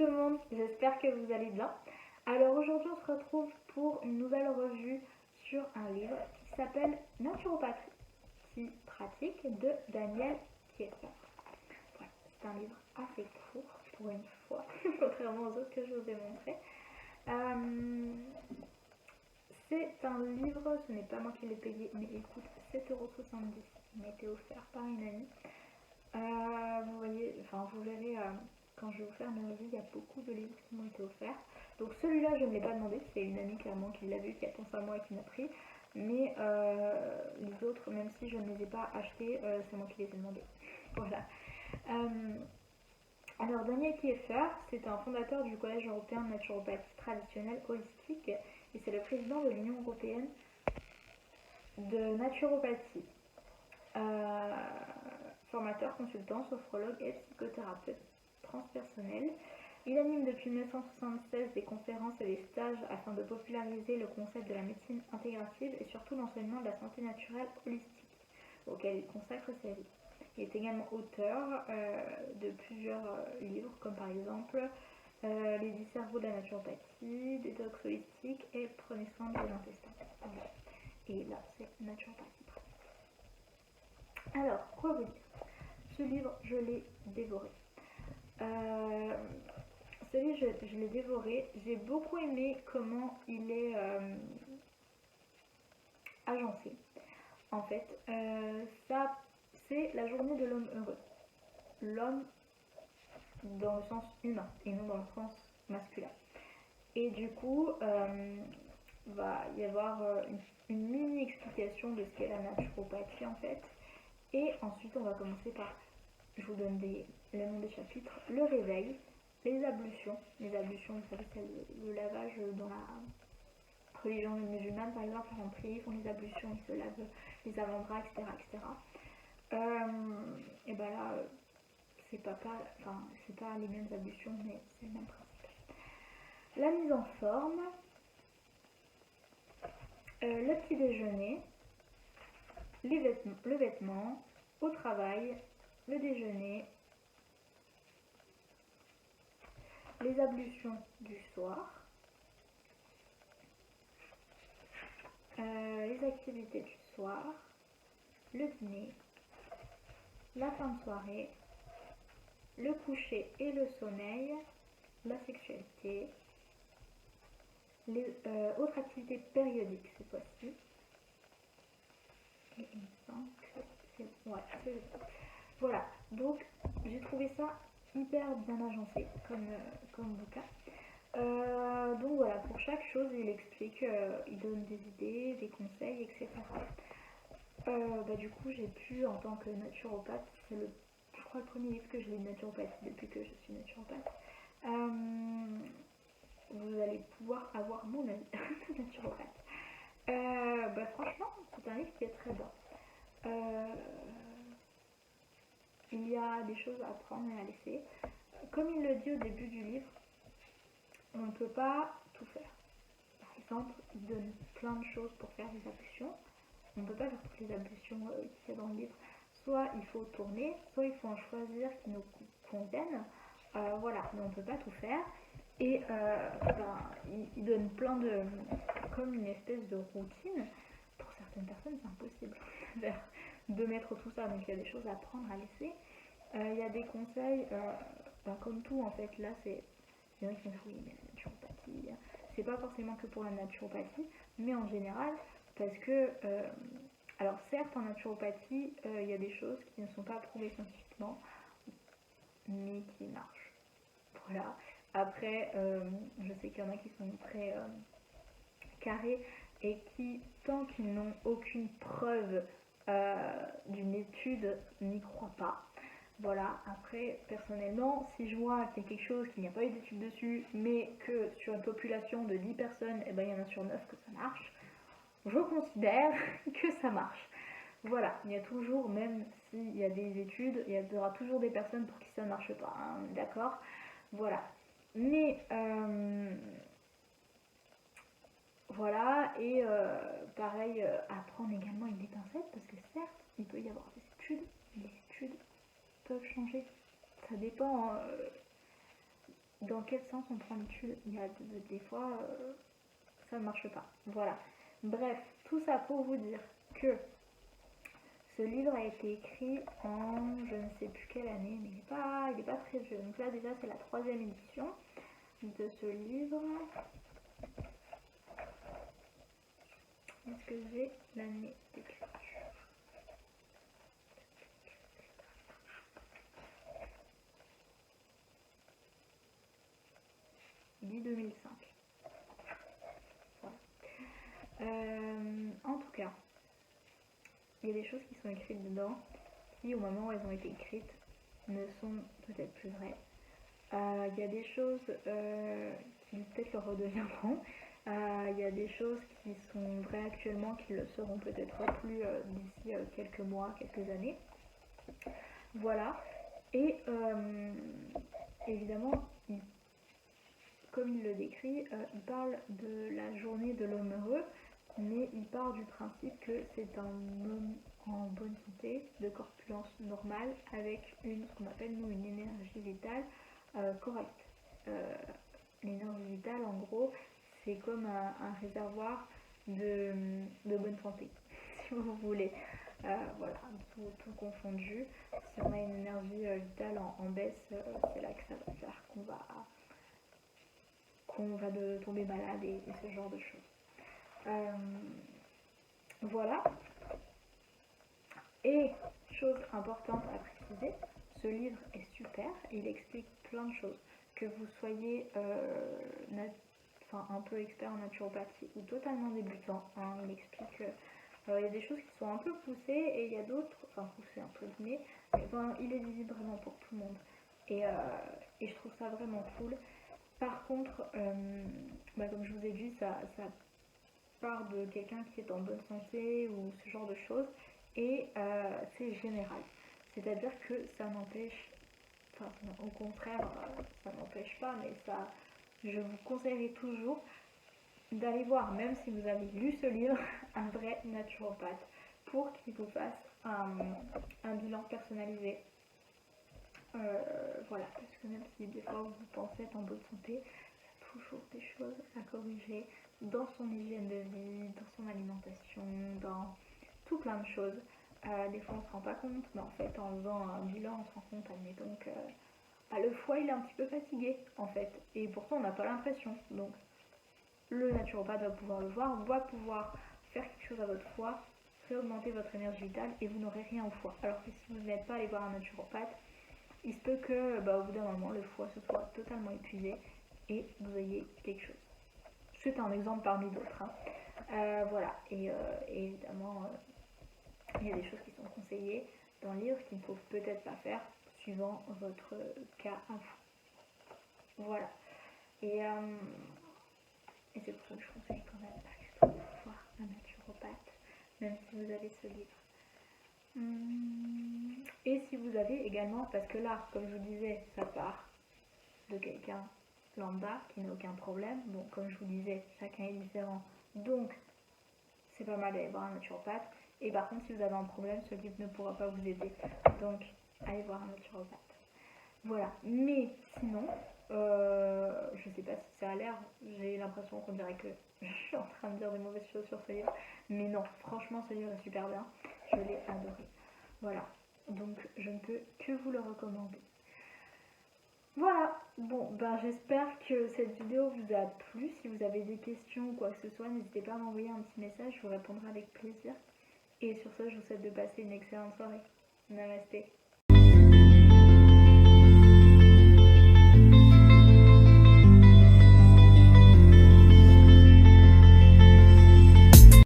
tout le monde, j'espère que vous allez bien. Alors aujourd'hui on se retrouve pour une nouvelle revue sur un livre qui s'appelle Naturopathie pratique de Daniel Kieffer. Voilà, c'est un livre assez court pour une fois, contrairement aux autres que je vous ai montrés. C'est un livre, ce n'est pas moi qui l'ai payé, mais il coûte 7,70€. Il m'a été offert par une amie. Vous voyez, enfin vous verrez quand je vais vous faire mes revues, il y a beaucoup de livres qui m'ont été offerts. Donc celui-là je ne l'ai pas demandé, c'est une amie clairement qui l'a vu, qui a pensé à moi et qui m'a pris. Mais les autres, même si je ne les ai pas achetés, c'est moi qui les ai demandés. Voilà. Alors Daniel Kieffer, c'est un fondateur du Collège européen de naturopathie traditionnelle holistique et c'est le président de l'Union européenne de naturopathie. Formateur, consultant, sophrologue et psychothérapeute transpersonnel. Il anime depuis 1976 des conférences et des stages afin de populariser le concept de la médecine intégrative et surtout l'enseignement de la santé naturelle holistique, auquel il consacre sa vie. Il est également auteur de plusieurs livres, comme par exemple Les 10 cerveaux de la naturopathie, Détox holistique et Prenez soin de vos intestins. Voilà. Et là, c'est naturopathie pratique. Alors, quoi vous dire? Ce livre, je l'ai dévoré. Ce livre, je l'ai dévoré. J'ai beaucoup aimé comment il est agencé. En fait, ça, c'est la journée de l'homme heureux. L'homme dans le sens humain et non dans le sens masculin. Et du coup, va y avoir une mini explication de ce qu'est la naturopathie en fait. Et ensuite, on va commencer par, je vous donne les noms des chapitres, le réveil, les ablutions, vous savez, c'est le lavage dans la religion musulmane, par exemple, en prie, ils font les ablutions, ils se lavent les avant-bras, etc. Et ben là, c'est pas les mêmes ablutions, mais c'est le même principe. La mise en forme, le petit déjeuner, le vêtement, au travail, le déjeuner, les ablutions du soir, les activités du soir, le dîner, la fin de soirée, le coucher et le sommeil, la sexualité, les autres activités périodiques cette fois-ci. Et il me semble que c'est... Ouais, c'est ça. Voilà, donc j'ai trouvé ça hyper bien agencé comme bouquin. Donc voilà, pour chaque chose il explique, il donne des idées, des conseils, etc. Du coup j'ai pu, en tant que naturopathe, c'est je crois le premier livre que je lis de naturopathie depuis que je suis naturopathe, vous allez pouvoir avoir mon avis de naturopathe. Franchement c'est un livre qui est très bien. Il y a des choses à prendre et à laisser. Comme il le dit au début du livre, on ne peut pas tout faire. Par exemple, il donne plein de choses pour faire des ablutions. On ne peut pas faire toutes les ablutions qu'il y a dans le livre. Soit il faut tourner, soit il faut en choisir qui nous conviennent. Voilà, mais on ne peut pas tout faire. Et il donne plein de... comme une espèce de routine. Pour certaines personnes, c'est impossible de mettre tout ça. Donc il y a des choses à prendre, à laisser. Il y a des conseils, comme tout en fait, là c'est... Il y en a qui vont dire oui, mais la naturopathie, c'est pas forcément que pour la naturopathie, mais en général, parce que... alors certes, en naturopathie, il y a des choses qui ne sont pas prouvées scientifiquement, mais qui marchent. Voilà. Après, je sais qu'il y en a qui sont très carrés et qui, tant qu'ils n'ont aucune preuve d'une étude, n'y croient pas. Voilà, après, personnellement, si je vois qu'il y a quelque chose, qu'il n'y a pas eu d'étude dessus, mais que sur une population de 10 personnes, il y en a sur 9 que ça marche, je considère que ça marche. Voilà, il y a toujours, même s'il y a des études, il y aura toujours des personnes pour qui ça ne marche pas, hein, d'accord? Voilà. Mais, voilà, et pareil, à prendre également avec des pincettes, parce que certes, il peut y avoir des études, mais les études peuvent changer. Ça dépend. dans quel sens on prend l'étude. Il y a des fois, ça ne marche pas. Voilà. Bref, tout ça pour vous dire que ce livre a été écrit en je ne sais plus quelle année, mais il est pas très vieux. Donc là déjà c'est la 3e édition de ce livre. Est-ce que j'ai l'année d'écriture? Il dit 2005. Voilà. En tout cas, il y a des choses qui sont écrites dedans qui, au moment où elles ont été écrites, ne sont peut-être plus vraies. Il y a des choses qui peut-être le redeviendront. Il y a des choses qui sont vraies actuellement qui le seront peut-être plus d'ici quelques mois, quelques années. Voilà. Et évidemment, comme il le décrit, il parle de la journée de l'homme heureux, mais il part du principe que c'est un homme en bonne santé, de corpulence normale, avec ce qu'on appelle nous une énergie vitale correcte. L'énergie vitale, en gros, c'est comme un réservoir de bonne santé, si vous voulez. Voilà, tout confondu. Si on a une énergie vitale en baisse, c'est là que ça va faire qu'on va tomber malade et ce genre de choses. Voilà. Et chose importante à préciser, ce livre est super, il explique plein de choses. Que vous soyez un peu expert en naturopathie ou totalement débutant, hein, il explique il y a des choses qui sont un peu poussées et il y a d'autres, poussées entre guillemets, mais il est visible vraiment pour tout le monde. Et je trouve ça vraiment cool. Par contre, comme je vous ai dit, ça part de quelqu'un qui est en bonne santé ou ce genre de choses, et c'est général. C'est-à-dire que ça n'empêche, au contraire, ça n'empêche pas, mais je vous conseillerais toujours d'aller voir, même si vous avez lu ce livre, un vrai naturopathe pour qu'il vous fasse un bilan personnalisé. Voilà, parce que même si des fois vous pensez être en bonne santé, il y a toujours des choses à corriger dans son hygiène de vie, dans son alimentation, dans tout plein de choses. Des fois on se rend pas compte, mais en fait en faisant un bilan on se rend compte, admettons que le foie il est un petit peu fatigué en fait, et pourtant on n'a pas l'impression. Donc le naturopathe va pouvoir le voir, va pouvoir faire quelque chose à votre foie, réaugmenter votre énergie vitale et vous n'aurez rien au foie. Alors que si vous n'êtes pas allé voir un naturopathe, il se peut que au bout d'un moment le foie se soit totalement épuisé et vous ayez quelque chose. C'est un exemple parmi d'autres. Hein. Voilà, et évidemment il y a des choses qui sont conseillées dans le livre qu'il ne faut peut-être pas faire suivant votre cas à vous. Voilà. Et c'est pour ça que je conseille quand même malgré tout de voir un naturopathe, même si vous avez ce livre. Et si vous avez également, parce que là, comme je vous disais, ça part de quelqu'un lambda qui n'a aucun problème. Bon, comme je vous disais, chacun est différent, donc c'est pas mal d'aller voir un naturopathe. Et par contre, si vous avez un problème, ce livre ne pourra pas vous aider. Donc, allez voir un naturopathe. Voilà. Mais sinon, je sais pas si ça a l'air, j'ai l'impression qu'on dirait que je suis en train de dire des mauvaises choses sur ce livre. Mais non, franchement, ce livre est super bien. Je l'ai adoré. Voilà. Donc, je ne peux que vous le recommander. Voilà, bon, j'espère que cette vidéo vous a plu. Si vous avez des questions ou quoi que ce soit, n'hésitez pas à m'envoyer un petit message, je vous répondrai avec plaisir. Et sur ça, je vous souhaite de passer une excellente soirée. Namasté.